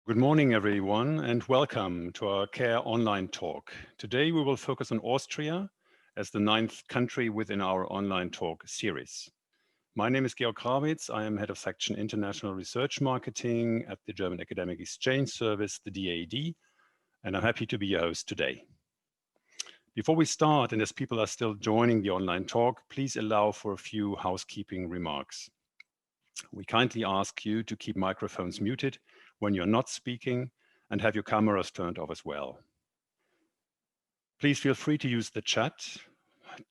Good morning, everyone, and welcome to our CARE online talk. Today, we will focus on Austria as the ninth country within our online talk series. My name is Georg Krawitz. I am Head of Section International Research Marketing at the German Academic Exchange Service, the OeAD, and I'm happy to be your host today. Before we start, and as people are still joining the online talk, please allow for a few housekeeping remarks. We kindly ask you to keep microphones muted when you're not speaking and have your cameras turned off as well. Please feel free to use the chat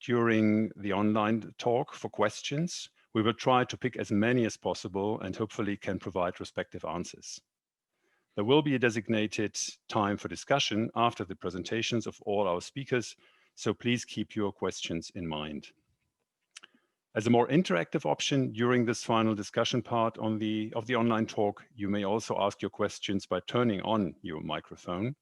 during the online talk for questions. We will try to pick as many as possible and hopefully can provide respective answers. There will be a designated time for discussion after the presentations of all our speakers, so please keep your questions in mind. As a more interactive option during this final discussion part of the online talk, you may also ask your questions by turning on your microphone.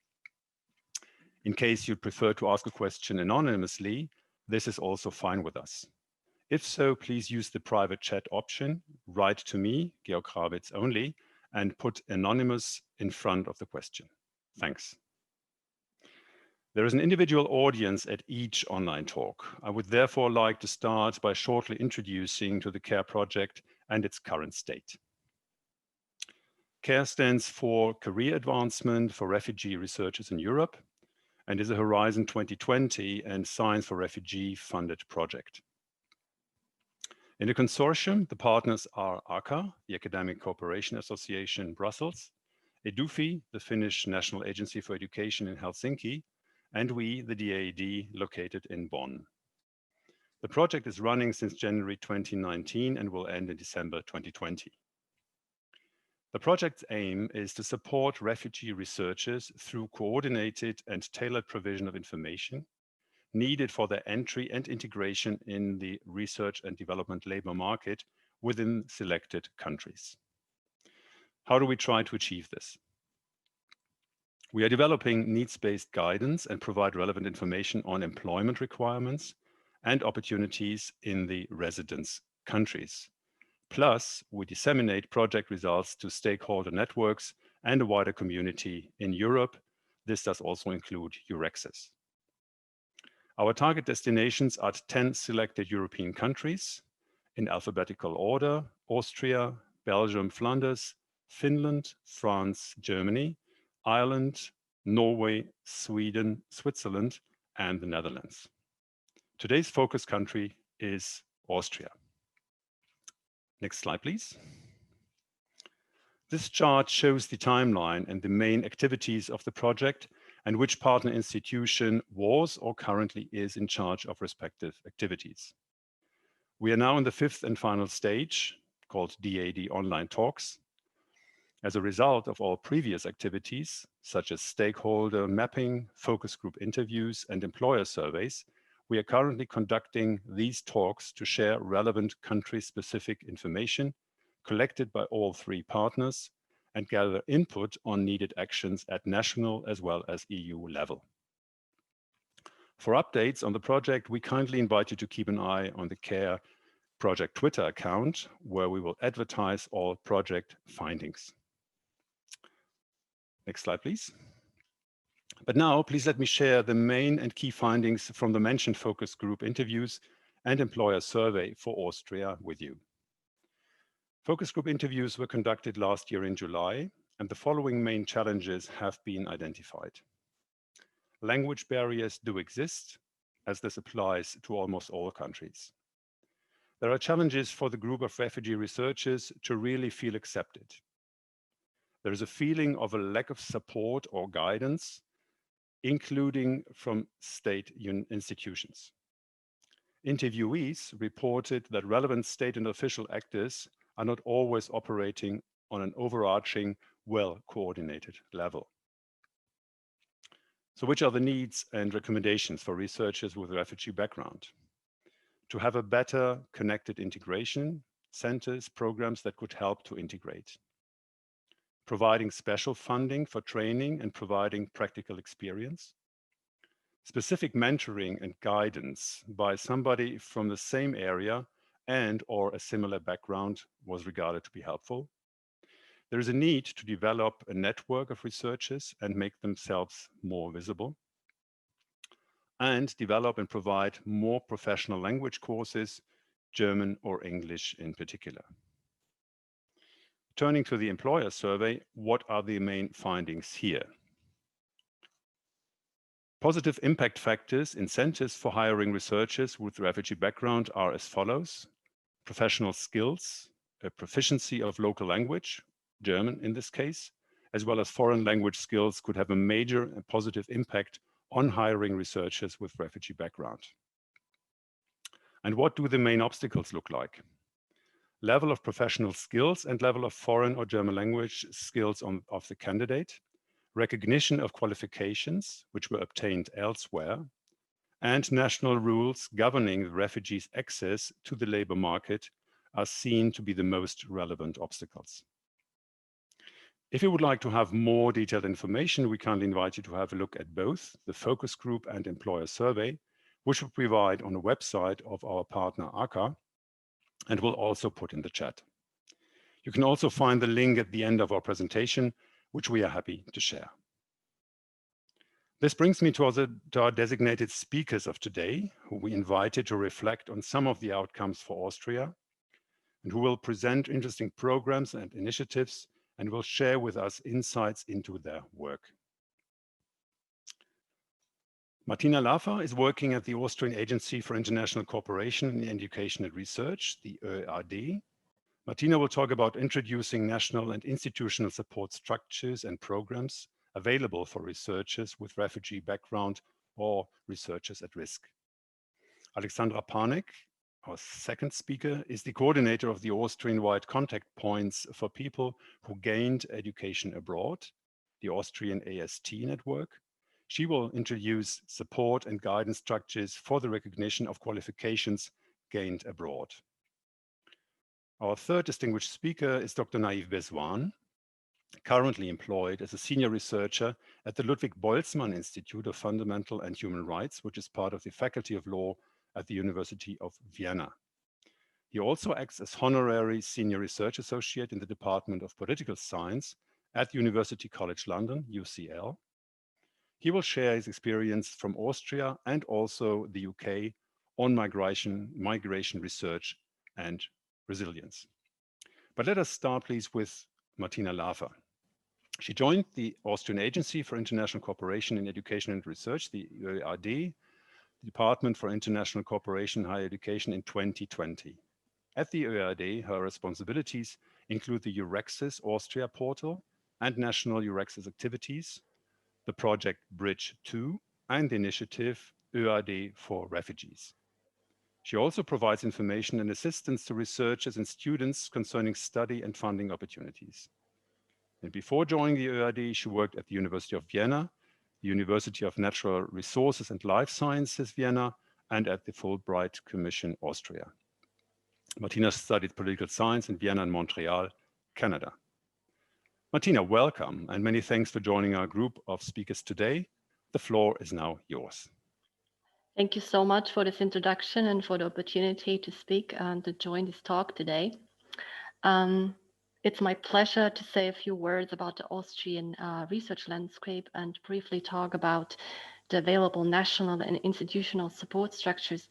In case you'd prefer to ask a question anonymously, this is also fine with us. If so, please use the private chat option, write to me, Georg Krawitz only, and put anonymous in front of the question. Thanks. There is an individual audience at each online talk. I would therefore like to start by shortly introducing to the CARE project and its current state. CARE stands for Career Advancement for Refugee Researchers in Europe and is a Horizon 2020 and Science for Refugee funded project. In the consortium, the partners are ACA, the Academic Cooperation Association in Brussels, EDUFI, the Finnish National Agency for Education in Helsinki, and we, the OeAD, located in Bonn. The project is running since January 2019 and will end in December 2020. The project's aim is to support refugee researchers through coordinated and tailored provision of information needed for their entry and integration in the research and development labor market within selected countries. How do we try to achieve this? We are developing needs-based guidance and provide relevant information on employment requirements and opportunities in the residence countries. Plus, we disseminate project results to stakeholder networks and a wider community in Europe. This does also include Eurexes. Our target destinations are 10 selected European countries in alphabetical order: Austria, Belgium, Flanders, Finland, France, Germany, Ireland, Norway, Sweden, Switzerland, and the Netherlands. Today's focus country is Austria. Next slide, please. This chart shows the timeline and the main activities of the project and which partner institution was or currently is in charge of respective activities. We are now in the fifth and final stage, called OeAD Online Talks. As a result of all previous activities, such as stakeholder mapping, focus group interviews, and employer surveys, we are currently conducting these talks to share relevant country-specific information collected by all three partners and gather input on needed actions at national as well as EU level. For updates on the project, we kindly invite you to keep an eye on the CARE project Twitter account, where we will advertise all project findings. Next slide, please. But now, please let me share the main and key findings from the mentioned focus group interviews and employer survey for Austria with you. Focus group interviews were conducted last year in July, and the following main challenges have been identified. Language barriers do exist, as this applies to almost all countries. There are challenges for the group of refugee researchers to really feel accepted. There is a feeling of a lack of support or guidance, including from state institutions. Interviewees reported that relevant state and official actors are not always operating on an overarching, well-coordinated level. So which are the needs and recommendations for researchers with a refugee background? To have a better connected integration, centers, programs that could help to integrate. Providing special funding for training and providing practical experience. Specific mentoring and guidance by somebody from the same area and or a similar background was regarded to be helpful. There is a need to develop a network of researchers and make themselves more visible, and develop and provide more professional language courses, German or English in particular. Turning to the employer survey, what are the main findings here? Positive impact factors, incentives for hiring researchers with refugee background are as follows: professional skills, a proficiency of local language, German in this case, as well as foreign language skills could have a major and positive impact on hiring researchers with refugee background. And what do the main obstacles look like? Level of professional skills and level of foreign or German language skills of the candidate, recognition of qualifications which were obtained elsewhere, and national rules governing the refugees' access to the labor market are seen to be the most relevant obstacles. If you would like to have more detailed information, we kindly invite you to have a look at both the focus group and employer survey, which we provide on the website of our partner ACA, and will also put in the chat. You can also find the link at the end of our presentation, which we are happy to share. This brings me to our designated speakers of today, who we invited to reflect on some of the outcomes for Austria, and who will present interesting programs and initiatives and will share with us insights into their work. Martina Laffer is working at the Austrian Agency for International Cooperation in Education and Research, the OeAD. Martina will talk about introducing national and institutional support structures and programs available for researchers with refugee background or researchers at risk. Aleksandra Panek, our second speaker, is the coordinator of the Austrian-wide contact points for people who gained education abroad, the Austrian AST network. She will introduce support and guidance structures for the recognition of qualifications gained abroad. Our third distinguished speaker is Dr. Naive Biswan, currently employed as a senior researcher at the Ludwig Boltzmann Institute of Fundamental and Human Rights, which is part of the Faculty of Law at the University of Vienna. He also acts as honorary senior research associate in the Department of Political Science at University College London, UCL. He will share his experience from Austria and also the UK on migration research and resilience. But let us start, please, with Martina Laffer. She joined the Austrian Agency for International Cooperation in Education and Research, the OeAD, the Department for International Cooperation in Higher Education, in 2020. At the OeAD, her responsibilities include the Eurexis Austria portal and national Eurexis activities, the project Bridge 2, and the initiative OeAD for Refugees. She also provides information and assistance to researchers and students concerning study and funding opportunities. And before joining the OeAD, she worked at the University of Vienna, the University of Natural Resources and Life Sciences Vienna, and at the Fulbright Commission Austria. Martina studied political science in Vienna and Montreal, Canada. Martina, welcome, and many thanks for joining our group of speakers today. The floor is now yours. Thank you so much for this introduction and for the opportunity to speak and to join this talk today. It's my pleasure to say a few words about the Austrian research landscape and briefly talk about the available national and institutional support structures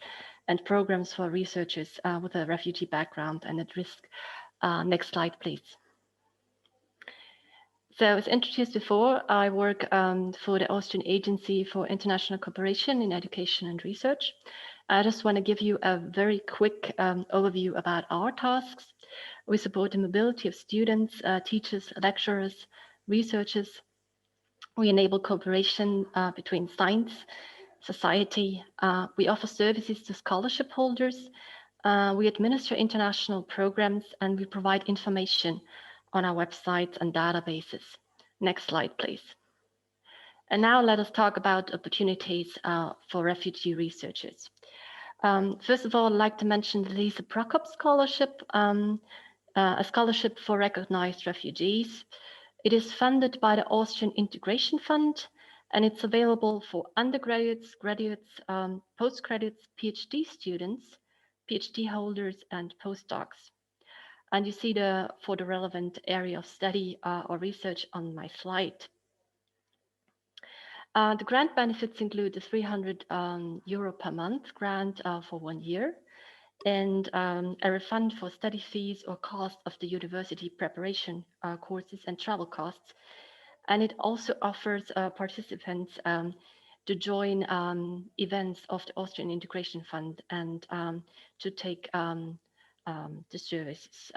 and programs for researchers with a refugee background and at risk. Next slide, please. So as introduced before, I work for the Austrian Agency for International Cooperation in Education and Research. I just want to give you a very quick overview about our tasks. We support the mobility of students, teachers, lecturers, researchers. We enable cooperation between science, society. We offer services to scholarship holders. We administer international programs, and we provide information on our websites and databases. Next slide, please. And now let us talk about opportunities for refugee researchers. First of all, I'd like to mention the Lisa Prokop Scholarship, a scholarship for recognized refugees. It is funded by the Austrian Integration Fund, and it's available for undergraduates, graduates, postgraduates, PhD students, PhD holders, and postdocs. And you see for the relevant area of study or research on my slide. The grant benefits include the 300 euro per month grant for 1 year, and a refund for study fees or cost of the university preparation courses and travel costs. And it also offers participants to join events of the Austrian Integration Fund and to take the services.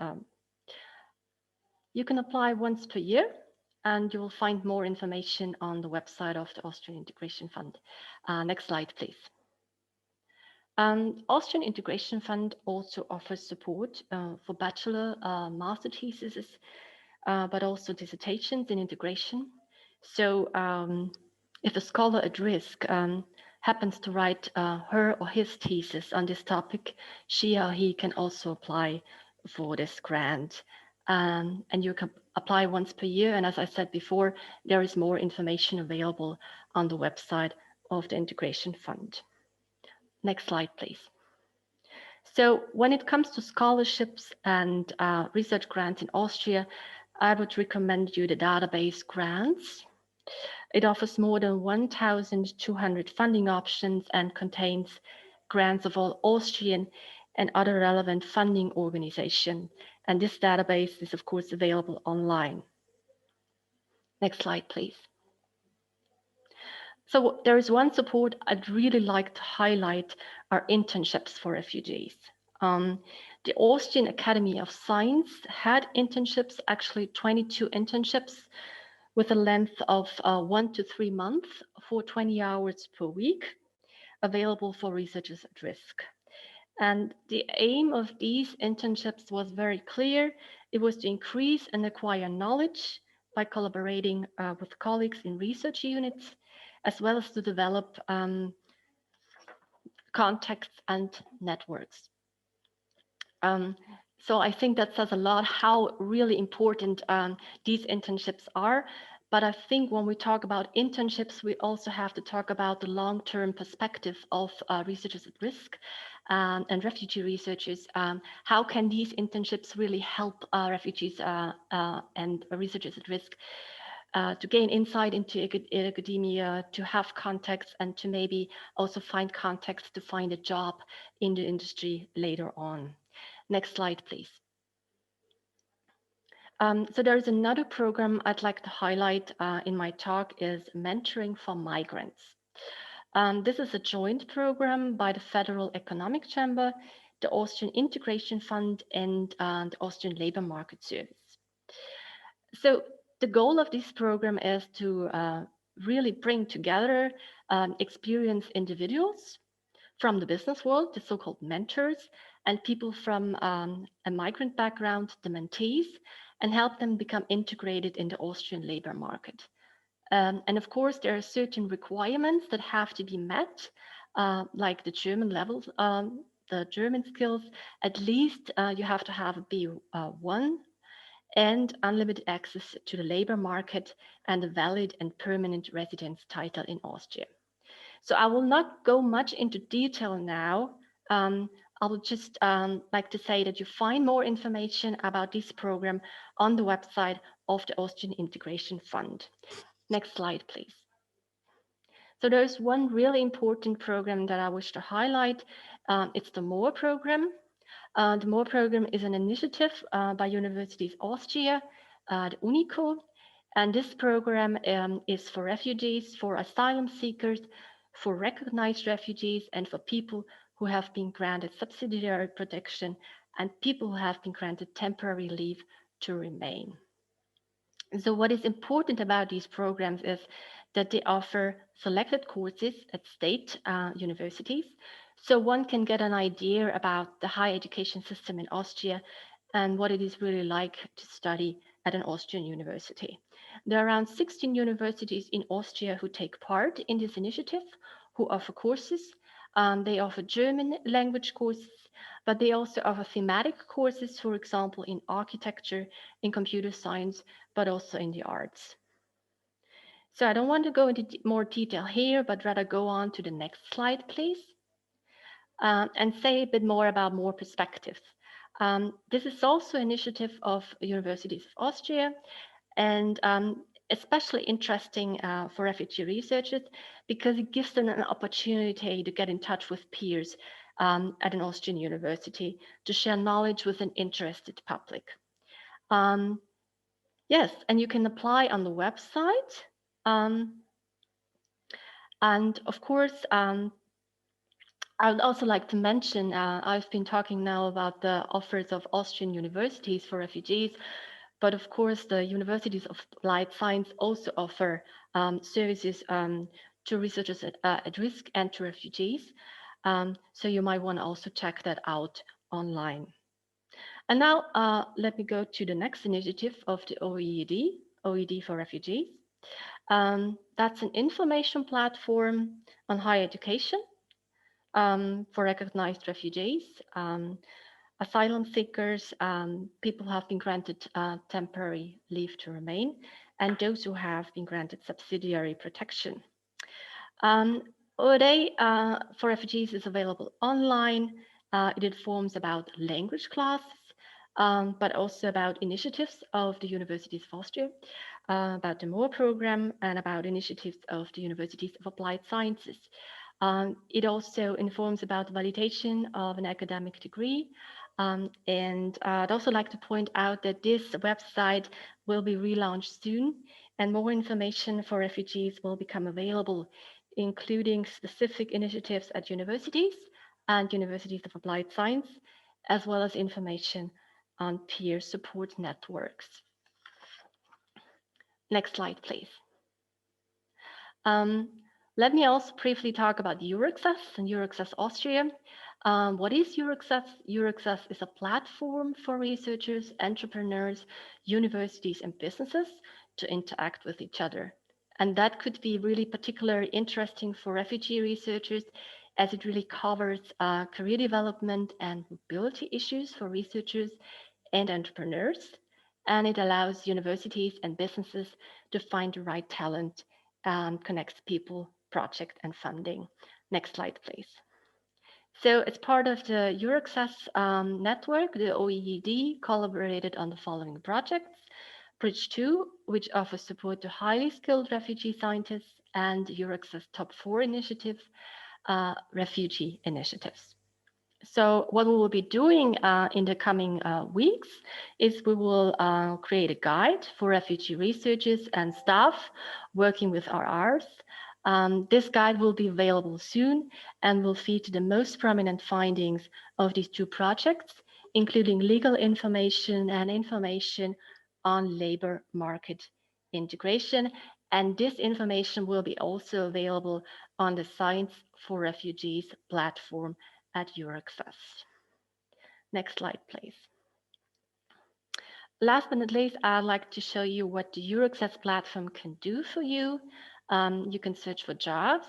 You can apply once per year, and you will find more information on the website of the Austrian Integration Fund. Next slide, please. Austrian Integration Fund also offers support for bachelor, master theses, but also dissertations in integration. So if a scholar at risk happens to write her or his thesis on this topic, she or he can also apply for this grant. And you can apply once per year. And as I said before, there is more information available on the website of the Integration Fund. Next slide, please. So when it comes to scholarships and research grants in Austria, I would recommend you the database Grants. It offers more than 1,200 funding options and contains grants of all Austrian and other relevant funding organizations. And this database is, of course, available online. Next slide, please. So there is one support I'd really like to highlight are internships for refugees. The Austrian Academy of Science had internships, actually 22 internships with a length of 1 to 3 months for 20 hours per week, available for researchers at risk. And the aim of these internships was very clear. It was to increase and acquire knowledge by collaborating with colleagues in research units, as well as to develop contacts and networks. So I think that says a lot how really important these internships are. But I think when we talk about internships, we also have to talk about the long-term perspective of researchers at risk and refugee researchers. How can these internships really help refugees and researchers at risk to gain insight into academia, to have contacts, and to maybe also find contacts to find a job in the industry later on. Next slide, please. So there is another program I'd like to highlight in my talk is Mentoring for Migrants. This is a joint program by the Federal Economic Chamber, the Austrian Integration Fund, and the Austrian Labor Market Service. So the goal of this program is to really bring together experienced individuals from the business world, the so-called mentors, and people from a migrant background, the mentees, and help them become integrated in the Austrian labor market. And of course, there are certain requirements that have to be met, like the German level, the German skills. At least you have to have a B1 and unlimited access to the labor market and a valid and permanent residence title in Austria. So I will not go much into detail now. I would just like to say that you find more information about this program on the website of the Austrian Integration Fund. Next slide, please. So there's one really important program that I wish to highlight. It's the MORE program. The MORE program is an initiative by Universities Austria, the UNICO, and this program is for refugees, for asylum seekers, for recognized refugees, and for people who have been granted subsidiary protection and people who have been granted temporary leave to remain. So what is important about these programs is that they offer selected courses at state universities, so one can get an idea about the higher education system in Austria and what it is really like to study at an Austrian university. There are around 16 universities in Austria who take part in this initiative, who offer courses. They offer German language courses, but they also offer thematic courses, for example, in architecture, in computer science, but also in the arts. So I don't want to go into more detail here, but rather go on to the next slide, please, and say a bit more about more perspectives. This is also an initiative of universities of Austria, and especially interesting for refugee researchers because it gives them an opportunity to get in touch with peers at an Austrian university to share knowledge with an interested public. Yes, and you can apply on the website. And of course, I would also like to mention, I've been talking now about the offers of Austrian universities for refugees, but of course, the universities of applied science also offer services to researchers at risk and to refugees. So you might want to also check that out online. And now let me go to the next initiative of the OeAD, OeAD for refugees. That's an information platform on higher education for recognized refugees, asylum seekers, people who have been granted temporary leave to remain, and those who have been granted subsidiary protection. OeAD for refugees is available online. It informs about language classes, but also about initiatives of the Universities of Austria, about the MOOR program, and about initiatives of the Universities of Applied Sciences. It also informs about validation of an academic degree. And I'd also like to point out that this website will be relaunched soon, and more information for refugees will become available, including specific initiatives at universities and universities of applied science, as well as information on peer support networks. Next slide, please. Let me also briefly talk about EURAccess and EURAccess Austria. What is EURAccess? EURAccess is a platform for researchers, entrepreneurs, universities, and businesses to interact with each other. And that could be really particularly interesting for refugee researchers, as it really covers career development and mobility issues for researchers and entrepreneurs. And it allows universities and businesses to find the right talent and connects people, project, and funding. Next slide, please. So as part of the EURAccess network, the OeAD collaborated on the following projects. Bridge 2, which offers support to highly skilled refugee scientists, and EURAccess Top 4 initiative, refugee initiatives. So what we will be doing in the coming weeks is we will create a guide for refugee researchers and staff working with RRs. This guide will be available soon and will feature the most prominent findings of these two projects, including legal information and information on labor market integration. And this information will be also available on the Science for Refugees platform at EURAccess. Next slide, please. Last but not least, I'd like to show you what the EURAccess platform can do for you. You can search for jobs.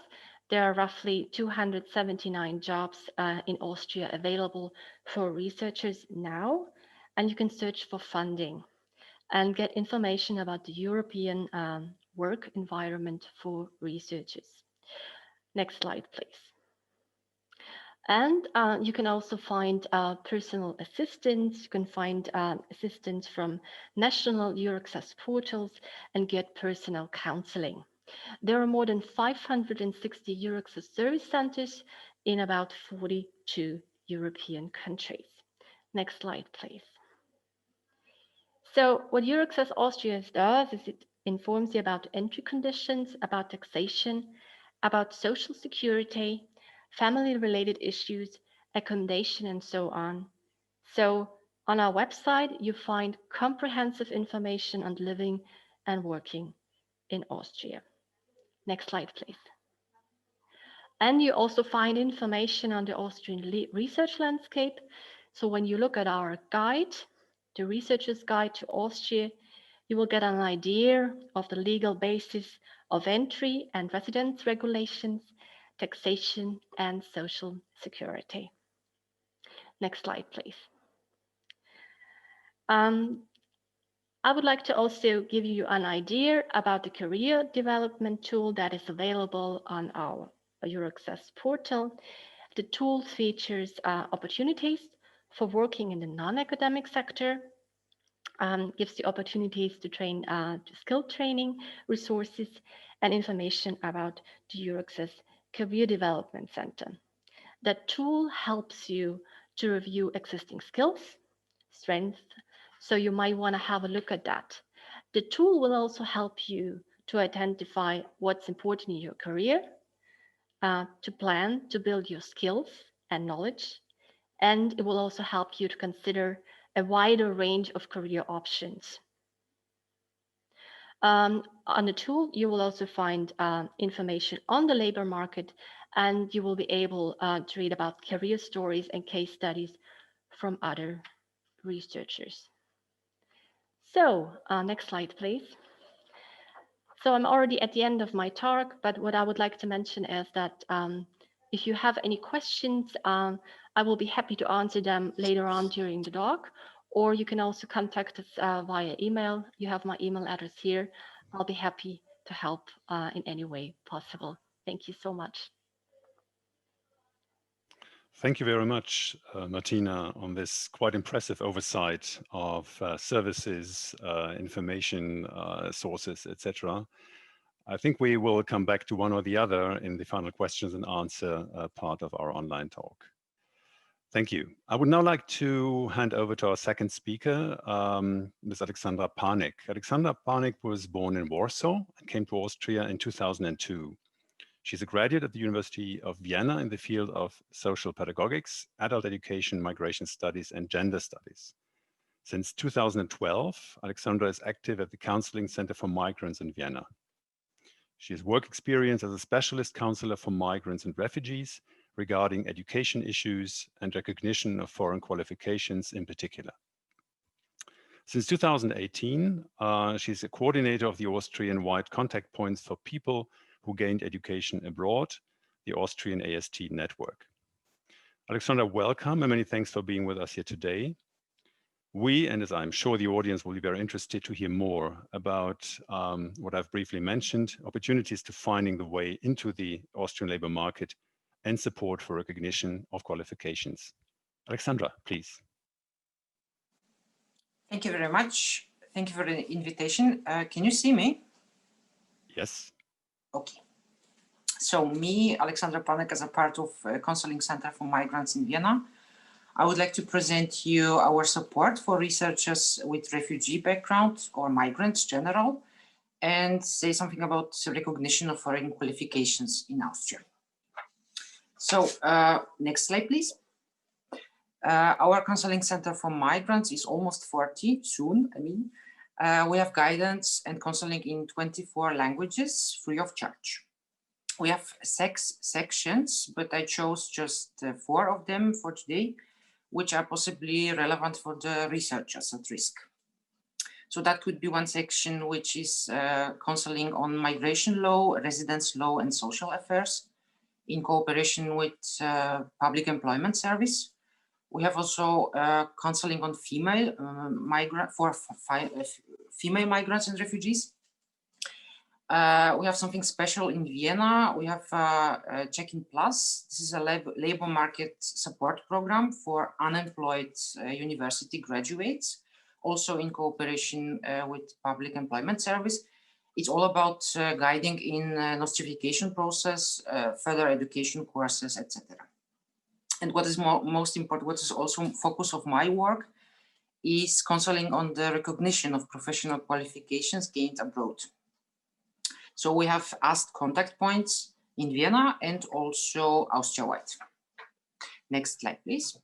There are roughly 279 jobs in Austria available for researchers now, and you can search for funding and get information about the European work environment for researchers. Next slide, please. And you can also find personal assistance. You can find assistance from national EURAccess portals and get personal counseling. There are more than 560 EURAccess service centers in about 42 European countries. Next slide, please. So what EURAccess Austria does is it informs you about entry conditions, about taxation, about social security, family-related issues, accommodation, and so on. So on our website, you find comprehensive information on living and working in Austria. Next slide, please. And you also find information on the Austrian research landscape. So when you look at our guide, the Researcher's Guide to Austria, you will get an idea of the legal basis of entry and residence regulations, taxation, and social security. Next slide, please. I would like to also give you an idea about the career development tool that is available on our EURAccess portal. The tool features opportunities for working in the non-academic sector, gives you opportunities to train to skill training, resources, and information about the Euroaccess Career Development Center. That tool helps you to review existing skills, strengths, so you might want to have a look at that. The tool will also help you to identify what's important in your career, to plan to build your skills and knowledge, and it will also help you to consider a wider range of career options. On the tool, you will also find information on the labor market, and you will be able to read about career stories and case studies from other researchers. So next slide, please. So I'm already at the end of my talk, but what I would like to mention is that if you have any questions, I will be happy to answer them later on during the talk, or you can also contact us via email. You have my email address here. I'll be happy to help in any way possible. Thank you so much. Thank you very much, Martina, on this quite impressive oversight of services, information sources, etc. I think we will come back to one or the other in the final questions and answer part of our online talk. Thank you. I would now like to hand over to our second speaker, Ms. Aleksandra Panek. Aleksandra Panek was born in Warsaw and came to Austria in 2002. She's a graduate at the University of Vienna in the field of social pedagogics, adult education, migration studies, and gender studies. Since 2012, Alexandra is active at the Counselling Center for Migrants in Vienna. She has work experience as a specialist counselor for migrants and refugees regarding education issues and recognition of foreign qualifications in particular. Since 2018, she's a coordinator of the Austrian-wide contact points for people who gained education abroad, the Austrian AST network. Alexandra, welcome and many thanks for being with us here today. We, and as I'm sure the audience will be very interested to hear more about what I've briefly mentioned, opportunities to finding the way into the Austrian labor market and support for recognition of qualifications. Alexandra, please. Thank you very much. Thank you for the invitation. Can you see me? Yes. Okay. So me, Aleksandra Panek, as a part of Counselling Center for Migrants in Vienna, I would like to present you our support for researchers with refugee background or migrants general, and say something about recognition of foreign qualifications in Austria. So next slide, please. Our Counselling Center for Migrants is almost 40 soon. We have guidance and counseling in 24 languages, free of charge. We have 6 sections, but I chose just 4 of them for today, which are possibly relevant for the researchers at risk. So that could be one section, which is counseling on migration law, residence law, and social affairs in cooperation with Public Employment Service. We have also counseling on female female migrants and refugees. We have something special in Vienna. We have Check-in Plus. This is a labor market support program for unemployed university graduates, also in cooperation with Public Employment Service. It's all about guiding in notification process, further education courses, etc. And what is most important, what is also focus of my work, is counseling on the recognition of professional qualifications gained abroad. So we have AST contact points in Vienna and also Austria-wide. Next slide, please.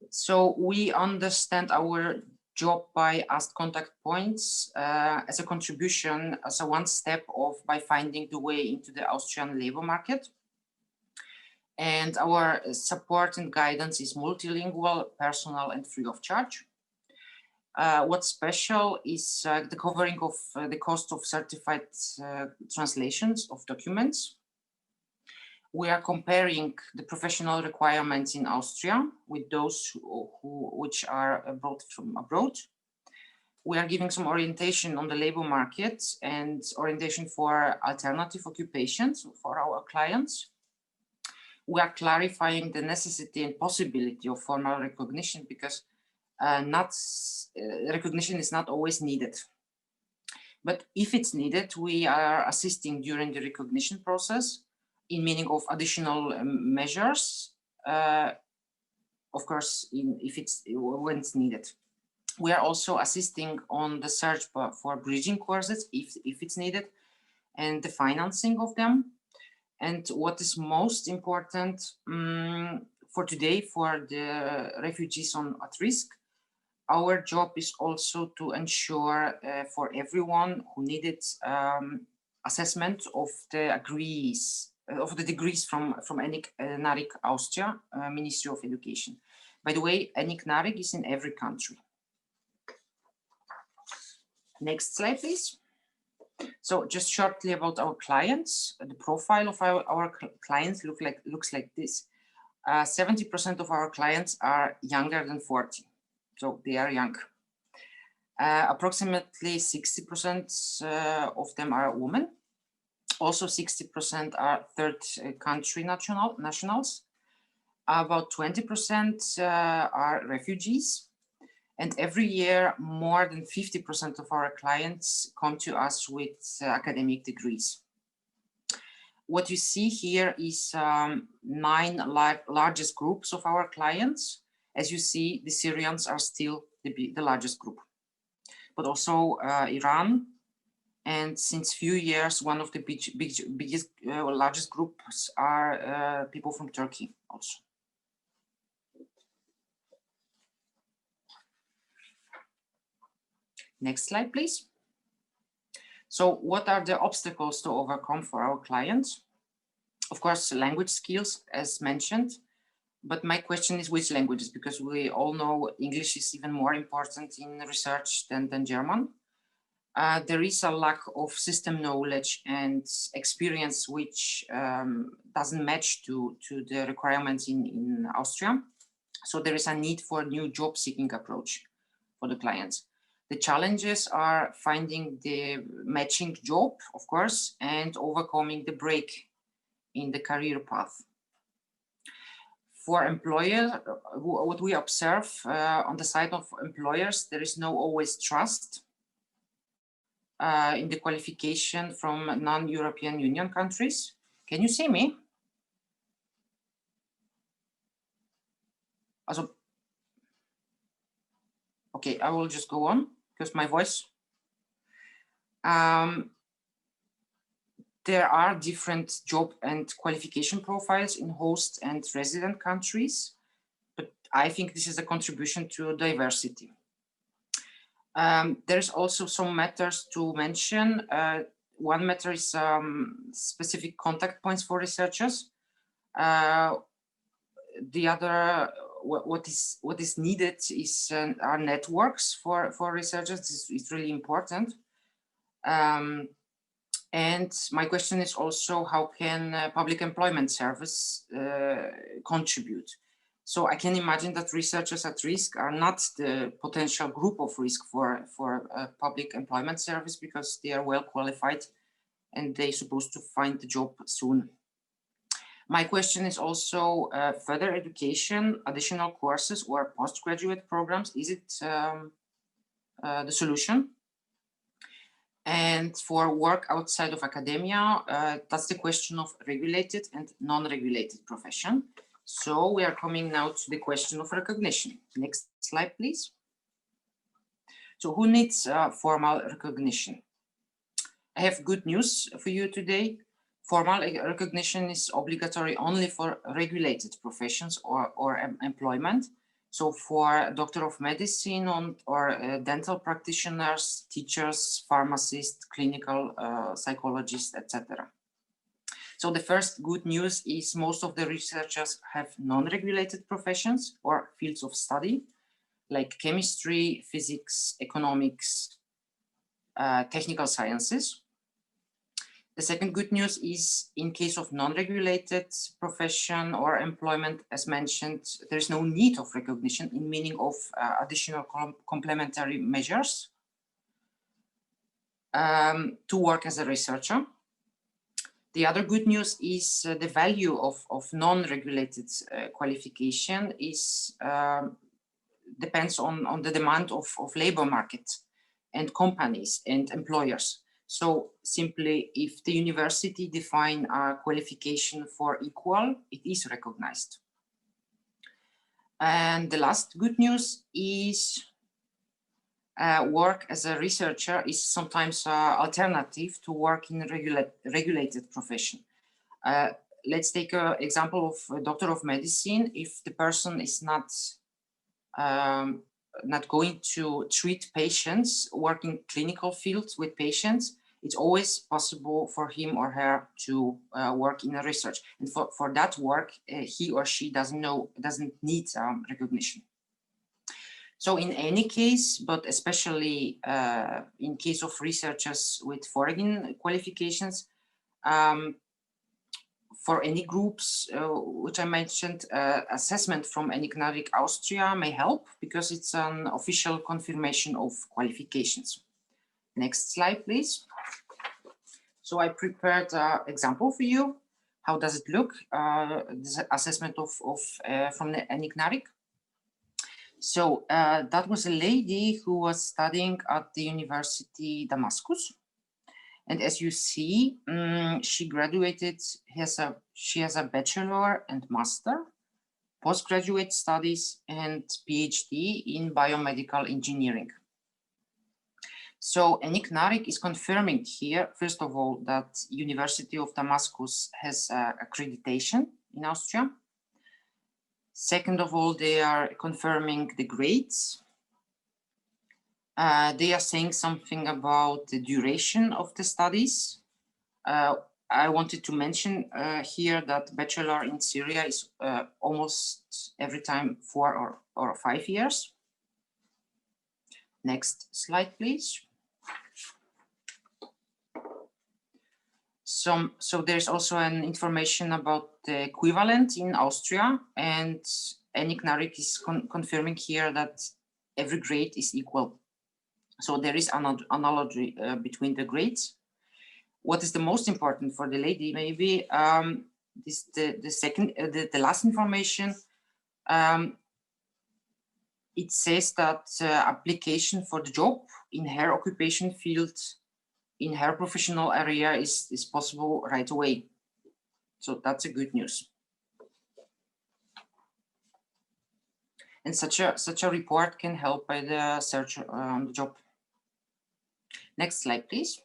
So we understand our job by AST contact points as a contribution, as a one step by finding the way into the Austrian labor market. And our support and guidance is multilingual, personal, and free of charge. What's special is the covering of the cost of certified translations of documents. We are comparing the professional requirements in Austria with those which are brought from abroad. We are giving some orientation on the labor market and orientation for alternative occupations for our clients. we are clarifying the necessity and possibility of formal recognition because recognition is not always needed. But if it's needed, we are assisting during the recognition process in meaning of additional measures, of course, when it's needed. We are also assisting on the search for bridging courses if it's needed, and the financing of them. And what is most important for today for the refugees at risk, our job is also to ensure for everyone who needed assessment of the degrees from ENIC Austria, Ministry of Education. By the way, ENIC is in every country. Next slide, please. So just shortly about our clients, the profile of our clients looks like this. 70% of our clients are younger than 40, so they are young. Approximately 60% of them are women. Also 60% are third country nationals. About 20% are refugees. And every year, more than 50% of our clients come to us with academic degrees. What you see here is 9 largest groups of our clients. As you see, the Syrians are still the largest group, but also Iran. And since few years, one of the biggest, largest groups are people from Turkey also. Next slide, please. So what are the obstacles to overcome for our clients? Of course, language skills, as mentioned. But my question is which languages, because we all know English is even more important in research than German. There is a lack of system knowledge and experience which doesn't match to the requirements in Austria. So there is a need for a new job seeking approach for the clients. The challenges are finding the matching job, of course, and overcoming the break in the career path. For employers, what we observe on the side of employers, there is no always trust in the qualification from non-European Union countries. Can you see me? Also, okay, I will just go on because my voice. There are different job and qualification profiles in host and resident countries, but I think this is a contribution to diversity. There's also some matters to mention. One matter is specific contact points for researchers. The other, what is needed is our networks for researchers. This is really important. And my question is also, how can public employment service contribute? So I can imagine that researchers at risk are not the potential group of risk for public employment service because they are well qualified and they're supposed to find the job soon. My question is also further education, additional courses or postgraduate programs. Is it the solution? And for work outside of academia, that's the question of regulated and non-regulated profession. So we are coming now to the question of recognition. Next slide, please. So who needs formal recognition? I have good news for you today. Formal recognition is obligatory only for regulated professions or employment. So for Doctor of Medicine or dental practitioners, teachers, pharmacists, clinical psychologists, etc. So the first good news is most of the researchers have non-regulated professions or fields of study, like chemistry, physics, economics, technical sciences. The second good news is in case of non-regulated profession or employment, as mentioned, there is no need of recognition in meaning of additional complementary measures to work as a researcher. The other good news is the value of non-regulated qualification is depends on the demand of labor market and companies and employers. So simply, if the university define a qualification for equal, it is recognized. And the last good news is work as a researcher is sometimes an alternative to work in a regulated profession. Let's take an example of a doctor of medicine. If the person is not going to treat patients, working clinical fields with patients, it's always possible for him or her to work in a research. And for that work, he or she doesn't need recognition. So in any case, but especially in case of researchers with foreign qualifications, for any groups which I mentioned, assessment from Enigmatic Austria may help because it's an official confirmation of qualifications. Next slide, please. So I prepared an example for you. How does it look? This assessment from the Enigmatic. So that was a lady who was studying at the University Damascus. And as you see, she graduated, she has a bachelor and master, postgraduate studies and PhD in biomedical engineering. So Enigmatic is confirming here, first of all, that University of Damascus has accreditation in Austria. Second of all, they are confirming the grades. They are saying something about the duration of the studies. I wanted to mention here that bachelor in Syria is almost every time 4 or 5 years. Next slide, please. So there's also an information about the equivalent in Austria, and Enigmatic is confirming here that every grade is equal. So there is an analogy between the grades. What is the most important for the lady? Maybe the last information. It says that application for the job in her occupation field, in her professional area is possible right away. So that's a good news. And such a report can help by the search on the job. Next slide, please.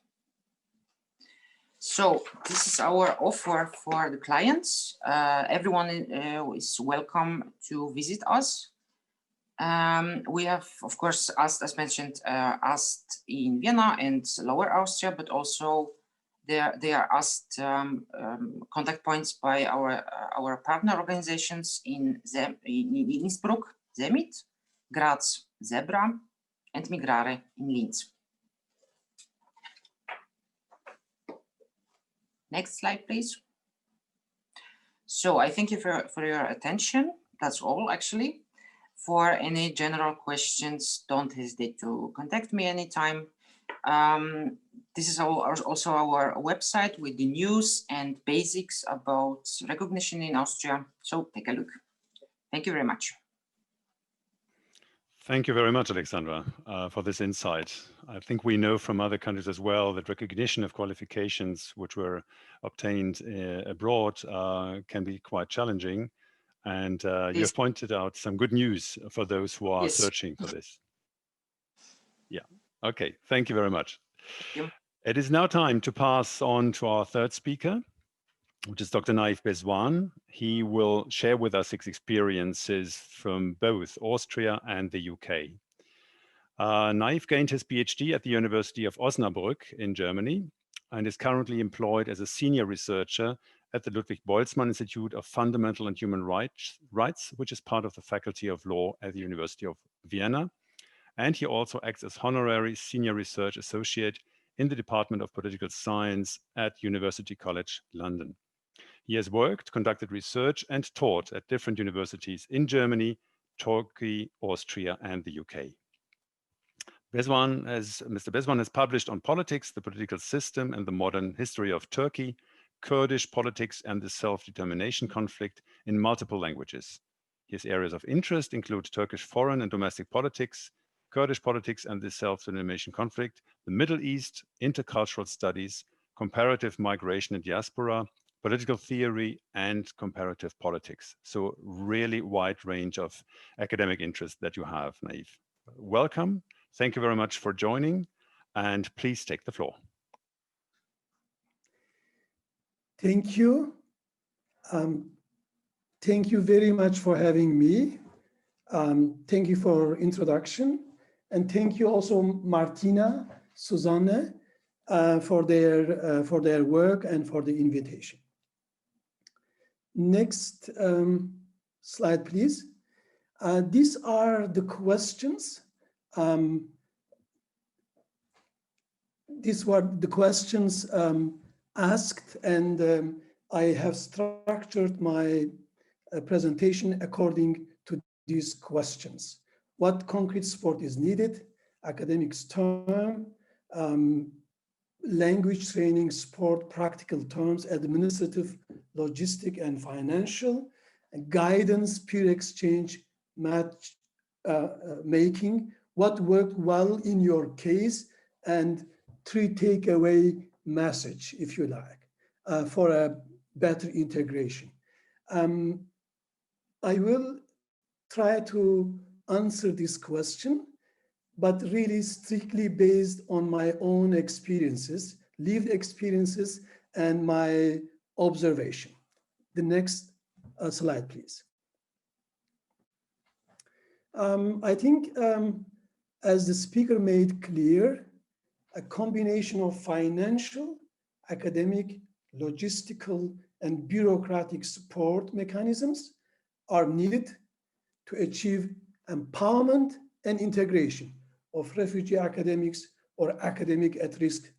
So this is our offer for the clients. Everyone is welcome to visit us. We have, of course, as mentioned, AST in Vienna and Lower Austria, but also they are AST contact points by our partner organizations in Innsbruck, Zemit, Graz, Zebra, and Migrare in Linz. Next slide, please. So I thank you for your attention. That's all, actually. For any general questions, don't hesitate to contact me anytime. This is also our website with the news and basics about recognition in Austria. So take a look. Thank you very much. Thank you very much, Alexandra, for this insight. I think we know from other countries as well that recognition of qualifications which were obtained abroad can be quite challenging. And you have pointed out some good news for those who are searching for this. Yeah, okay, thank you very much. It is now time to pass on to our third speaker, which is Dr. Naif Biswan. He will share with us his experiences from both Austria and the UK. Naif gained his PhD at the University of Osnabrück in Germany and is currently employed as a senior researcher at the Ludwig Boltzmann Institute of Fundamental and Human Rights, which is part of the Faculty of Law at the University of Vienna. And he also acts as honorary senior research associate in the Department of Political Science at University College London. He has worked, conducted research, and taught at different universities in Germany, Turkey, Austria, and the UK. Mr. Biswan has published on politics, the political system, and the modern history of Turkey, Kurdish politics and the self-determination conflict in multiple languages. His areas of interest include Turkish foreign and domestic politics, Kurdish politics and the self-determination conflict, the Middle East, intercultural studies, comparative migration and diaspora, political theory, and comparative politics. So really wide range of academic interests that you have, Naive. Welcome. Thank you very much for joining, and please take the floor. Thank you. Thank you very much for having me. Thank you for introduction. And thank you also Martina, Susanne, for their work and for the invitation. Next slide, please. These are the questions. These were the questions asked, and I have structured my presentation according to these questions. What concrete support is needed? Academics term, language training, support, practical terms, administrative, logistic, and financial, guidance, peer exchange, match making, what worked well in your case, and 3 takeaway message, if you like, for a better integration. I will try to answer this question, but really strictly based on my own experiences, lived experiences, and my observation. The next slide, please. I think, as the speaker made clear, a combination of financial, academic, logistical, and bureaucratic support mechanisms are needed to achieve empowerment and integration of refugee academics or academic at risk,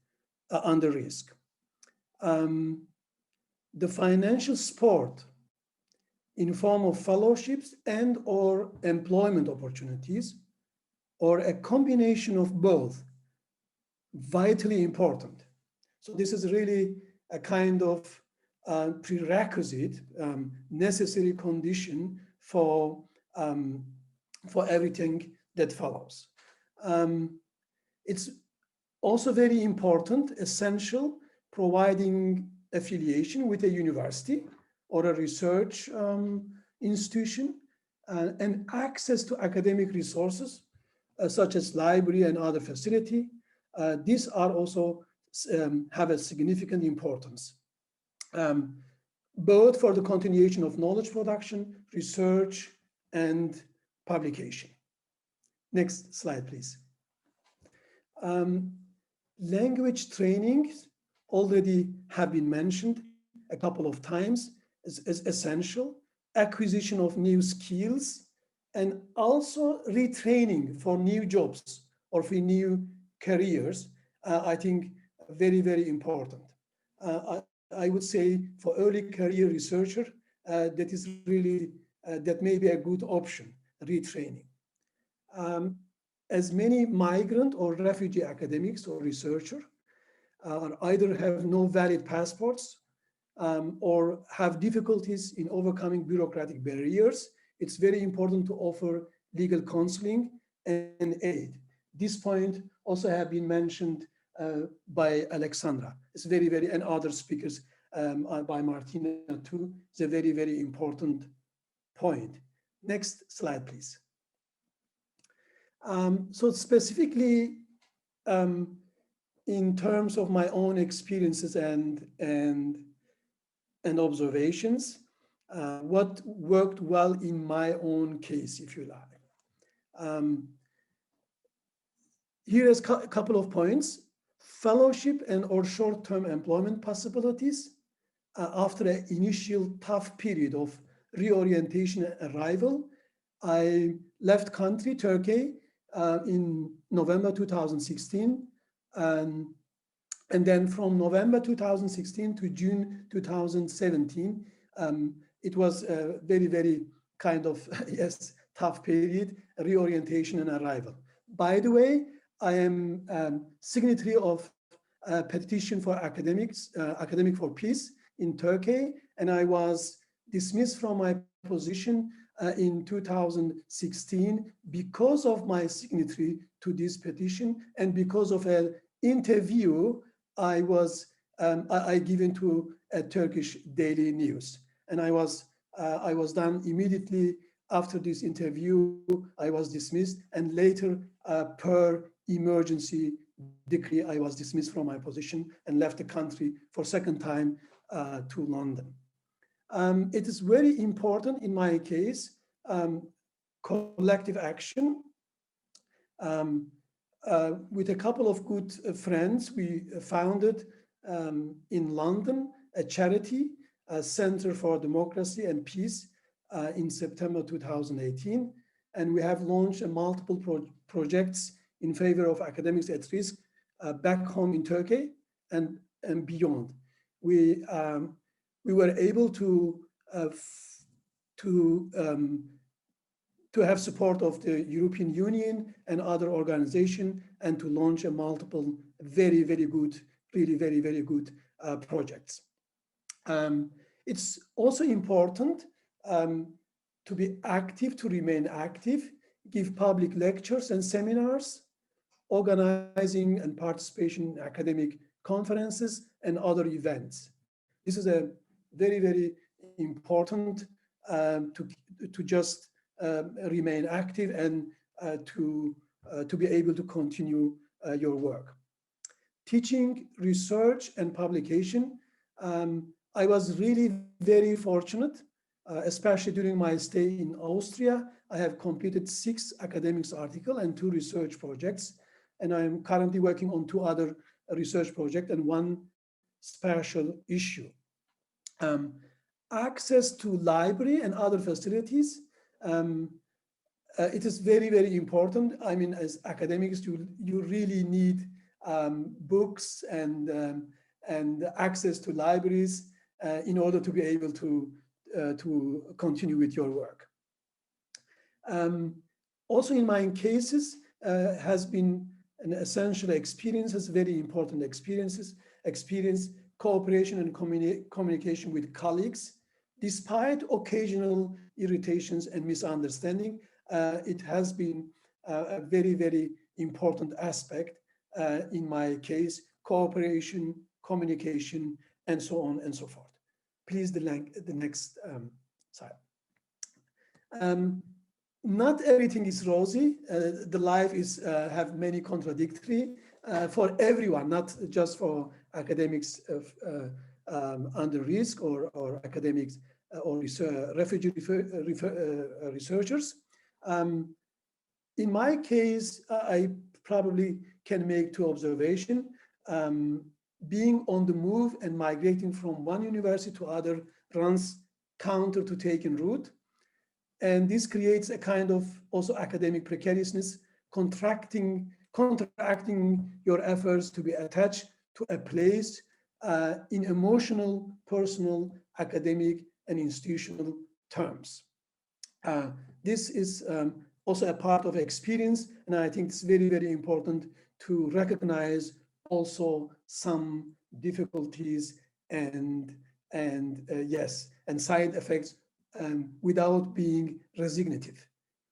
under risk. The financial support in form of fellowships and or employment opportunities, or a combination of both, vitally important. So this is really a kind of prerequisite, necessary condition for everything that follows. It's also very important, essential, providing affiliation with a university or a research institution, and access to academic resources such as library and other facility. These are also have a significant importance, both for the continuation of knowledge production, research, and publication. Next slide, please. Language trainings already have been mentioned a couple of times as essential, acquisition of new skills, and also retraining for new jobs or for new careers, I think very, very important. I would say for early career researcher, that is really, that may be a good option, retraining. As many migrant or refugee academics or researcher either have no valid passports or have difficulties in overcoming bureaucratic barriers, it's very important to offer legal counseling and aid. This point also have been mentioned by Alexandra. It's very, very, and other speakers by Martina too. It's a very, very important point. Next slide, please. So specifically, in terms of my own experiences and observations, what worked well in my own case, if you like. Here is a couple of points. Fellowship and or short-term employment possibilities after an initial tough period of reorientation and arrival. I left country, Turkey, in November 2016. And then from November 2016 to June 2017, it was a very, very kind of, yes, tough period, reorientation and arrival. By the way, I am signatory of a petition for academics, Academic for Peace in Turkey, and I was dismissed from my position in 2016 because of my signature to this petition and because of an interview I given to a Turkish daily news. And I was done immediately after this interview. I was dismissed, and later per emergency decree, I was dismissed from my position and left the country for second time to London. It is very important in my case, collective action. With a couple of good friends, we founded in London a charity, a Center for Democracy and Peace in September 2018. And we have launched multiple projects in favor of academics at risk back home in Turkey and beyond. We were able to have support of the European Union and other organizations, and to launch a multiple very, very good, really very, very good projects. It's also important to be active, to remain active, give public lectures and seminars, organizing and participation in academic conferences and other events. This is a very, very important to just remain active and to be able to continue your work. Teaching, research, and publication. I was really very fortunate, especially during my stay in Austria. I have completed 6 academics articles and 2 research projects, and I'm currently working on 2 other research projects and 1 special issue. Access to library and other facilities. It is very, very important. I mean, as academics, you really need books and access to libraries in order to be able to continue with your work. Also, in my cases, has been an essential experiences, very important experience, cooperation and communication with colleagues. Despite occasional irritations and misunderstanding, it has been a very, very important aspect in my case, cooperation, communication, and so on and so forth. Please, the next slide. Not everything is rosy. The life is have many contradictory for everyone, not just for academics under risk or academics or refugee researchers. In my case, I probably can make 2 observations. Being on the move and migrating from one university to other runs counter to taken route. And this creates a kind of also academic precariousness, contracting your efforts to be attached to a place in emotional, personal, academic, and institutional terms. This is also a part of experience, and I think it's very, very important to recognize also some difficulties and side effects without being resignative.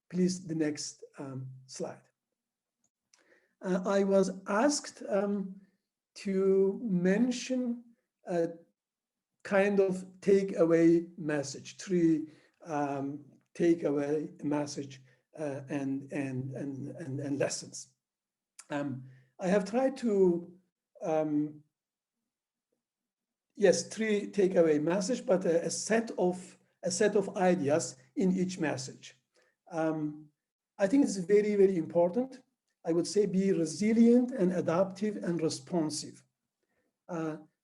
Please, the next slide. I was asked to mention a kind of takeaway message, 3 takeaway message and lessons. I have tried to 3 takeaway message, but a set of ideas in each message. I think it's very, very important. I would say be resilient and adaptive and responsive.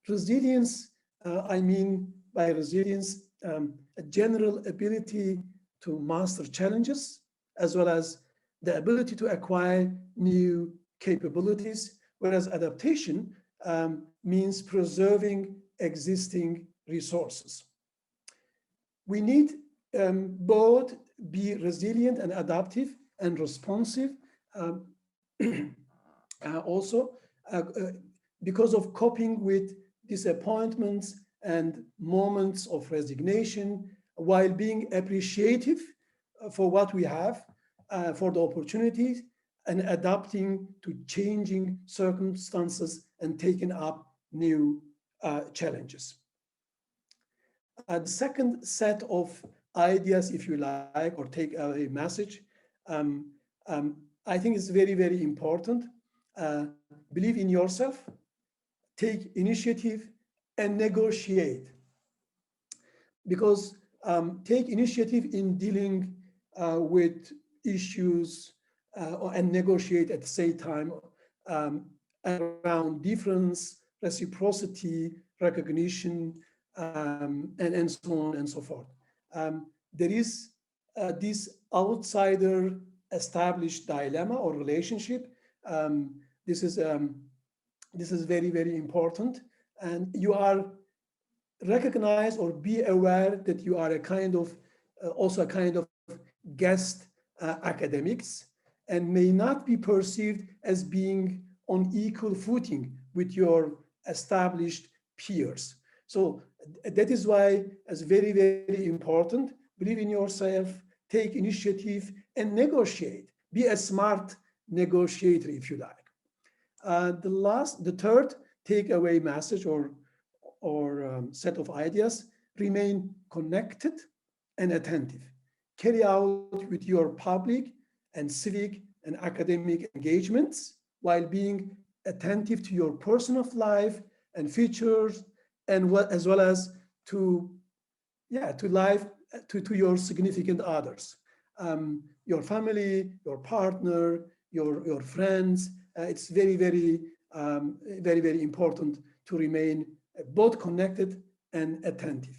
Resilience, I mean by resilience, a general ability to master challenges, as well as the ability to acquire new capabilities, whereas adaptation means preserving existing resources. We need both be resilient and adaptive and responsive also because of coping with disappointments and moments of resignation, while being appreciative for what we have, for the opportunities, and adapting to changing circumstances and taking up new challenges. The second set of ideas, if you like, or take away message, I think is very, very important. Believe in yourself, take initiative, and negotiate. Because take initiative in dealing with issues and negotiate at the same time around difference, reciprocity, recognition, and so on and so forth. There is this outsider established dilemma or relationship. This is very, very important, and you are recognize or be aware that you are a kind of also a kind of guest academics, and may not be perceived as being on equal footing with your established peers. So that is why it's very, very important. Believe in yourself, take initiative, and negotiate. Be a smart negotiator, if you like. The third takeaway message or set of ideas: remain connected and attentive. Carry out with your public and civic and academic engagements while being attentive to your personal life and features, and as well as to your significant others, your family, your partner, your friends. It's very, very, very important to remain both connected and attentive.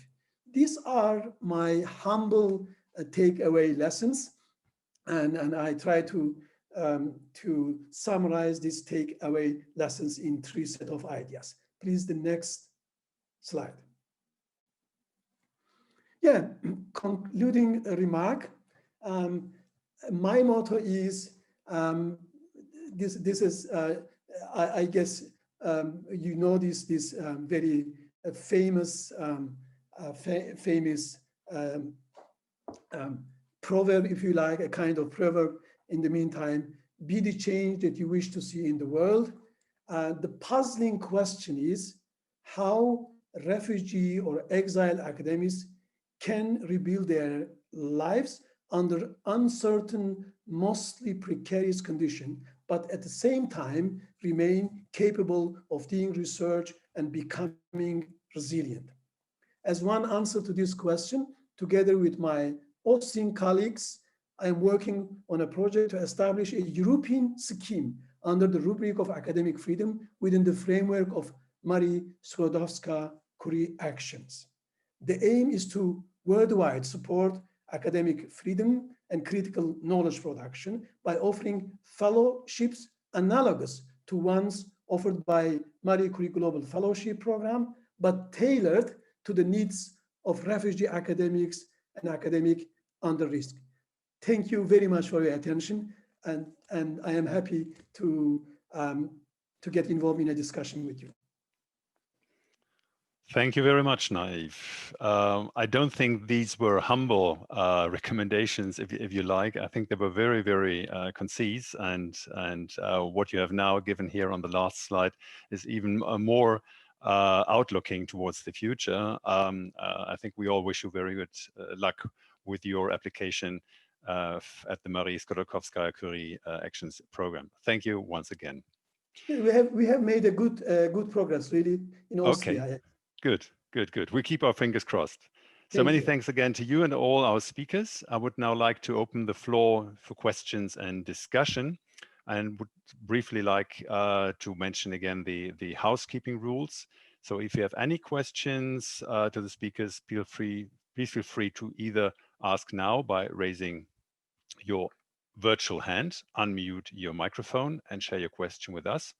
These are my humble takeaway lessons, and I try to summarize these takeaway lessons in 3 sets of ideas. Please, the next slide. Yeah, concluding remark. My motto is this is I guess you know this very famous proverb, if you like, a kind of proverb. In the meantime, be the change that you wish to see in the world. The puzzling question is how refugee or exile academics can rebuild their lives under uncertain, mostly precarious conditions, but at the same time remain capable of doing research and becoming resilient. As one answer to this question, together with my Austrian colleagues, I am working on a project to establish a European scheme under the rubric of academic freedom within the framework of Marie Skłodowska-Curie actions. The aim is to worldwide support academic freedom and critical knowledge production by offering fellowships analogous to ones offered by Marie Curie Global Fellowship Program, but tailored to the needs of refugee academics and academic under risk. Thank you very much for your attention, and I am happy to get involved in a discussion with you. Thank you very much, Naif. I don't think these were humble recommendations, if you like. I think they were very, very concise, and what you have now given here on the last slide is even more outlooking towards the future. I think we all wish you very good luck with your application at the Marie Skłodowska-Curie Actions Program. Thank you once again. We have made a good progress, really, in Austria. Okay. Good. We keep our fingers crossed. So many thanks again to you and all our speakers. I would now like to open the floor for questions and discussion, and would briefly like to mention again the housekeeping rules. So if you have any questions to the speakers, please feel free to either ask now by raising your virtual hand, unmute your microphone, and share your question with us.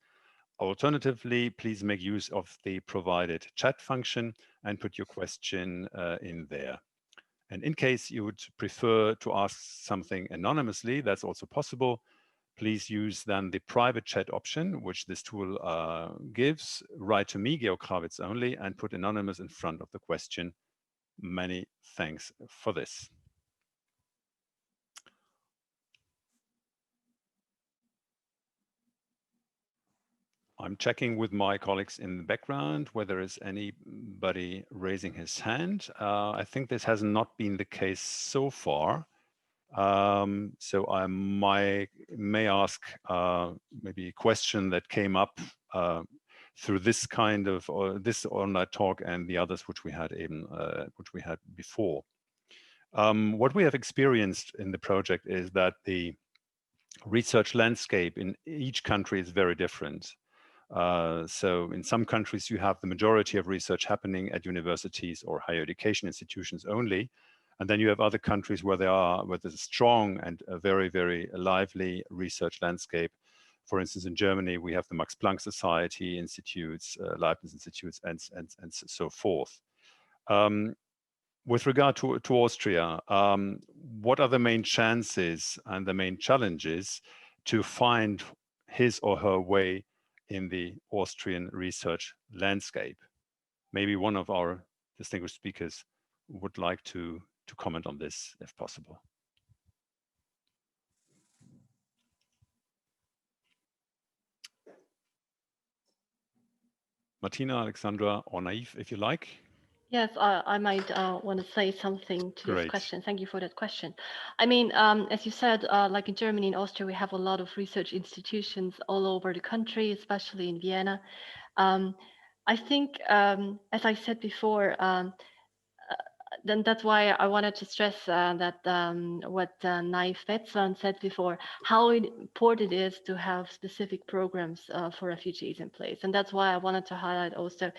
Alternatively, please make use of the provided chat function and put your question in there. And in case you would prefer to ask something anonymously, that's also possible. please use then the private chat option, which this tool gives. Write to me, Georg Krawitz only, and put anonymous in front of the question. Many thanks for this. I'm checking with my colleagues in the background whether there is anybody raising his hand. I think this has not been the case so far. So I may ask maybe a question that came up through this kind of this online talk and the others which we had before. What we have experienced in the project is that the research landscape in each country is very different. So in some countries you have the majority of research happening at universities or higher education institutions only. And then you have other countries where there's a strong and a very, very lively research landscape. For instance, in Germany, we have the Max Planck Society institutes, Leibniz institutes, and so forth. With regard to Austria, what are the main chances and the main challenges to find his or her way in the Austrian research landscape? Maybe one of our distinguished speakers would like to comment on this, if possible. Martina, Alexandra, or Naif, if you like. Yes, I might want to say something to this question. Thank you for that question. I mean, as you said, like in Germany and Austria, we have a lot of research institutions all over the country, especially in Vienna. I think, as I said before, then that's why I wanted to stress that what Naif Biswan said before, how important it is to have specific programs for refugees in place. And that's why I wanted to highlight also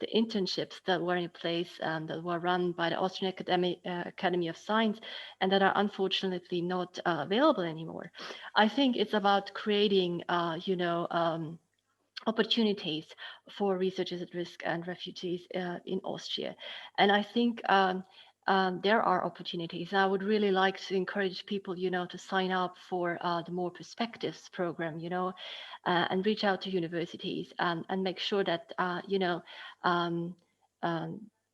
the internships that were in place that were run by the Austrian Academy of Science and that are unfortunately not available anymore. I think it's about creating, opportunities for researchers at risk and refugees in Austria. And I think there are opportunities. I would really like to encourage people, to sign up for the More Perspectives program, and reach out to universities and make sure that,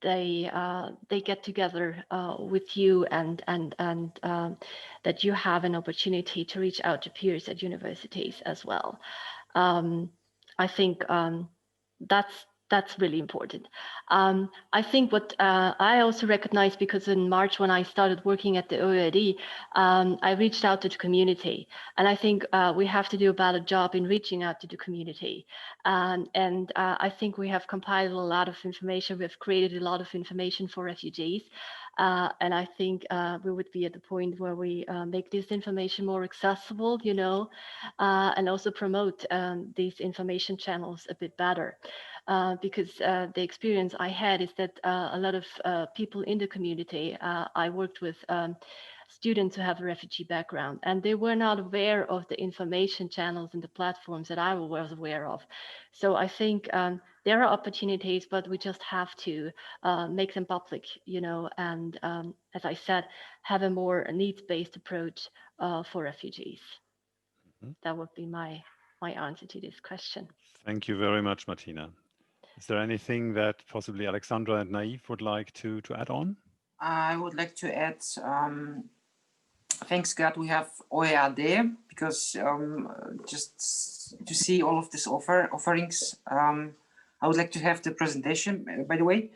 they get together with you and that you have an opportunity to reach out to peers at universities as well. I think that's really important. I think what I also recognize, because in March when I started working at the OeAD, I reached out to the community, and I think we have to do a better job in reaching out to the community. And I think we have compiled a lot of information. We've created a lot of information for refugees. And I think we would be at the point where we make this information more accessible, and also promote these information channels a bit better. Because the experience I had is that a lot of people in the community, I worked with students who have a refugee background, and they were not aware of the information channels and the platforms that I was aware of. So I think there are opportunities, but we just have to make them public, and as I said, have a more needs-based approach for refugees. Mm-hmm. That would be my answer to this question. Thank you very much, Martina. Is there anything that possibly Alexandra and Naif would like to add on? I would like to add, thanks God we have OeAD, because just to see all of these offerings, I would like to have the presentation, by the way,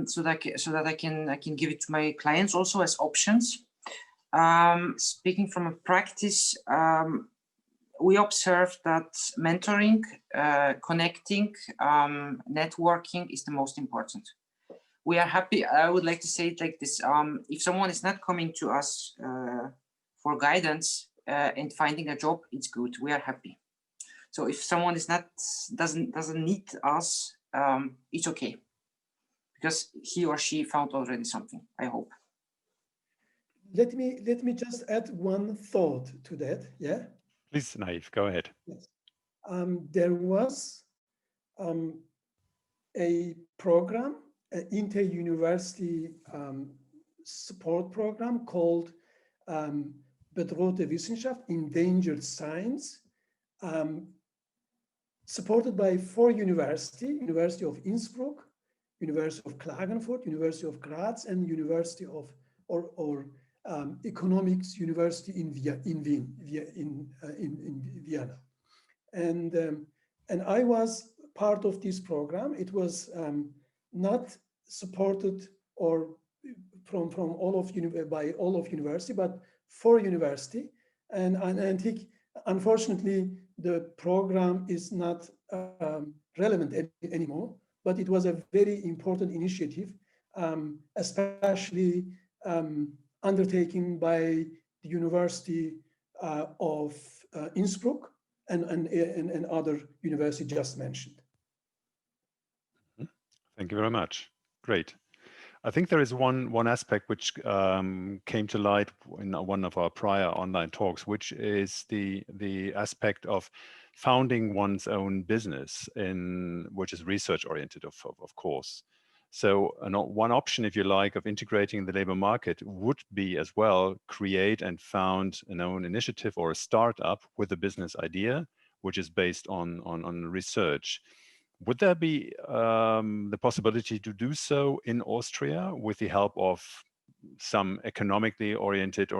so that I can give it to my clients also as options. Speaking from a practice, we observe that mentoring, connecting, networking is the most important. We are happy. I would like to say it like this: if someone is not coming to us for guidance and finding a job, it's good. We are happy. So if someone is not doesn't need us, it's okay, because he or she found already something, I hope. Let me just add one thought to that. Yeah. Please, Naif, go ahead. Yes. There was a program, an inter-university support program called bedrohte Wissenschaft, endangered science, supported by 4 universities: University of Innsbruck, University of Klagenfurt, University of Graz, and University of Economics University in Vienna. And I was part of this program. It was not supported or from all of by all of university, but for university. And I think, unfortunately, the program is not relevant anymore, but it was a very important initiative, especially undertaken by the University of Innsbruck and other universities just mentioned. Thank you very much. Great. I think there is one aspect which came to light in one of our prior online talks, which is the aspect of founding one's own business, which is research oriented, of course. So one option, if you like, of integrating the labor market would be as well create and found an own initiative or a startup with a business idea, which is based on research. Would there be the possibility to do so in Austria with the help of some economically oriented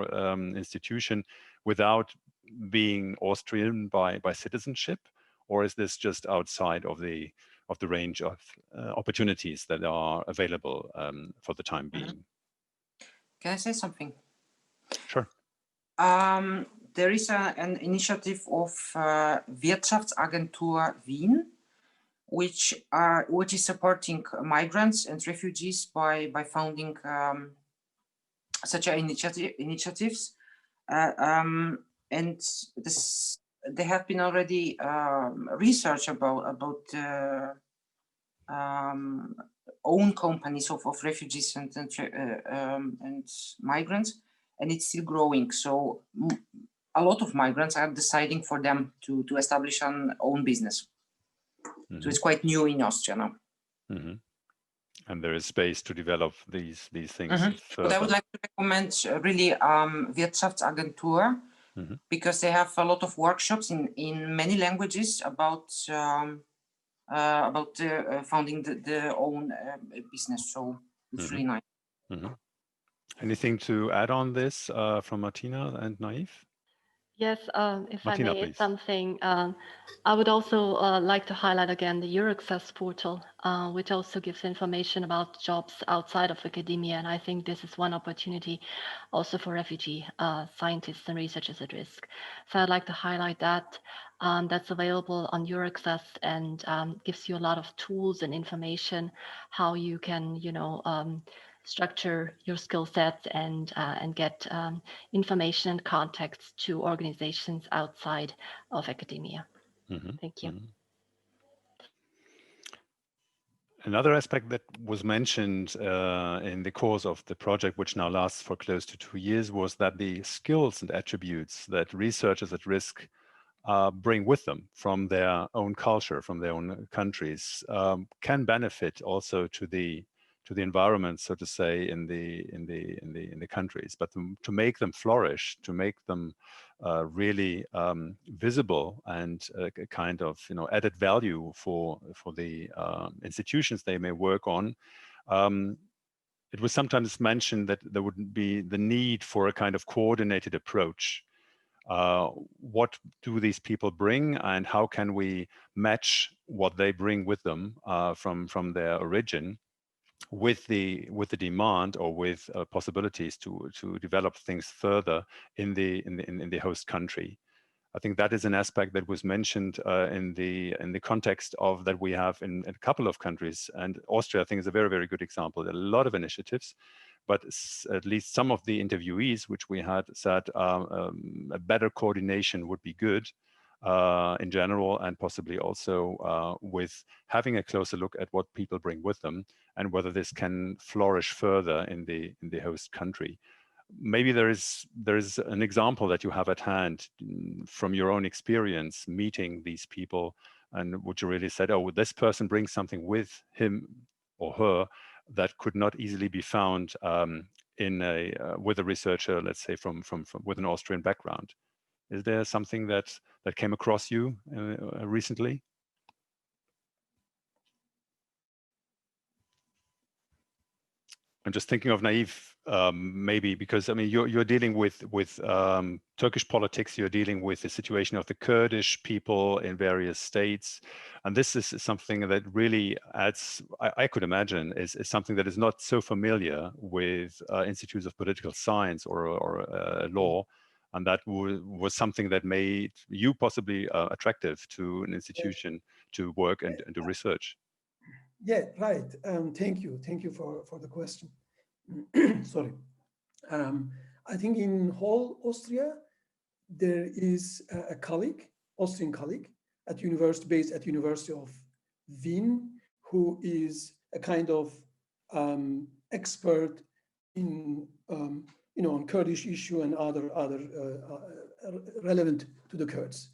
institution without being Austrian by citizenship? Or is this just outside of the range of opportunities that are available for the time being? Can I say something? Sure. There is an initiative of Wirtschaftsagentur Wien, which is supporting migrants and refugees by founding such initiatives, and there have been already research about own companies of refugees and migrants, and it's still growing. So a lot of migrants are deciding for them to establish an own business. Mm-hmm. So it's quite new in Austria now. Mm-hmm. And there is space to develop these things. Mm-hmm. But I would like to recommend really Wirtschaftsagentur, mm-hmm. because they have a lot of workshops in many languages about founding the own business. So it's mm-hmm. really nice. Mm-hmm. Anything to add on this from Martina and Naif? Yes, if Martina, I may please. add something, I would also like to highlight again the Euraccess portal, which also gives information about jobs outside of academia. And I think this is one opportunity also for refugee scientists and researchers at risk. So I'd like to highlight that. That's available on Euraccess and gives you a lot of tools and information how you can, structure your skill sets and get information and context to organizations outside of academia. Mm-hmm. Thank you. Mm-hmm. Another aspect that was mentioned in the course of the project, which now lasts for close to 2 years, was that the skills and attributes that researchers at risk bring with them from their own culture, from their own countries, can benefit also to the environment, so to say, in the countries. But to make them flourish, to make them really visible and a kind of added value for the institutions they may work on, it was sometimes mentioned that there would be the need for a kind of coordinated approach. What do these people bring, and how can we match what they bring with them from their origin with the demand or with possibilities to develop things further in the host country? I think that is an aspect that was mentioned in the context of that we have in a couple of countries, and Austria I think is a very, very good example. There are a lot of initiatives, but at least some of the interviewees which we had said a better coordination would be good in general, and possibly also with having a closer look at what people bring with them and whether this can flourish further in the host country. Maybe there is an example that you have at hand from your own experience meeting these people, and would you really say, oh, this person brings something with him or her that could not easily be found in a with a researcher, let's say from with an Austrian background. Is there something that came across you recently? I'm just thinking of Naive, maybe, because I mean you're dealing with Turkish politics. You're dealing with the situation of the Kurdish people in various states, and this is something that really adds. I could imagine is something that is not so familiar with institutes of political science or law, and that was something that made you possibly attractive to an institution to work and do research. Yeah, right. Thank you for the question. Sorry. I think in whole Austria, there is a colleague, Austrian colleague, based at University of Vienna, who is a kind of expert in on Kurdish issue and other relevant to the Kurds.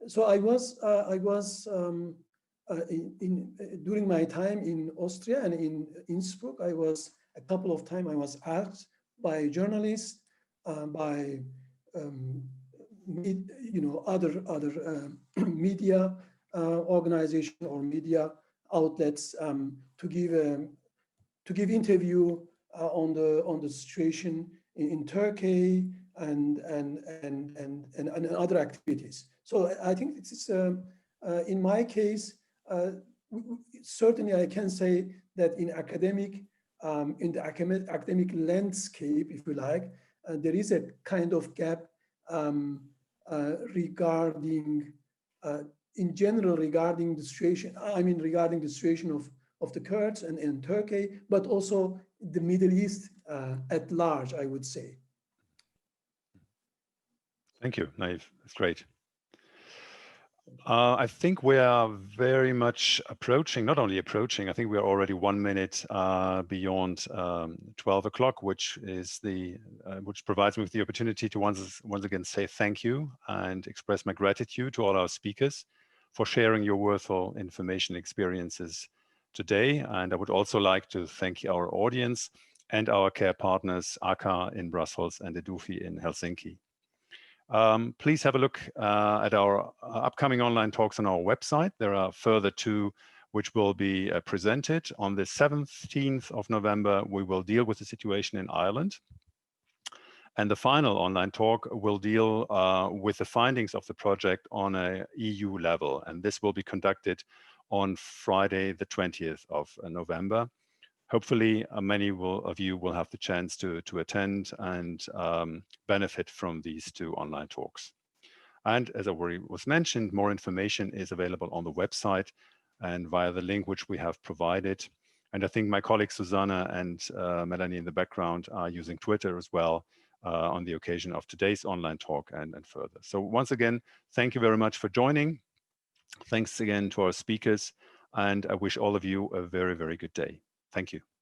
So I was during my time in Austria and in Innsbruck, I was a couple of times I was asked by journalists, by other media organization or media outlets to give interview on the situation in Turkey and other activities. So I think it's in my case. Certainly, I can say that in the academic landscape, if you like, there is a kind of gap regarding, in general, regarding the situation. I mean, regarding the situation of the Kurds and in Turkey, but also the Middle East at large, I would say. Thank you, Naif. That's great. I think we are very much approaching, not only approaching, I think we are already 1 minute beyond 12 o'clock, which is which provides me with the opportunity to once again say thank you and express my gratitude to all our speakers for sharing your worthwhile information experiences today. And I would also like to thank our audience and our care partners, ACA in Brussels and EDUFI in Helsinki. Please have a look at our upcoming online talks on our website. There are further 2 which will be presented. On the 17th of November, we will deal with the situation in Ireland. And the final online talk will deal with the findings of the project on an EU level. And this will be conducted on Friday, the 20th of November. Hopefully, many of you will have the chance to attend and benefit from these 2 online talks. And as already was mentioned, more information is available on the website and via the link which we have provided. And I think my colleagues Susanna and Melanie in the background are using Twitter as well on the occasion of today's online talk and further. So once again, thank you very much for joining. Thanks again to our speakers, and I wish all of you a very, very good day. Thank you.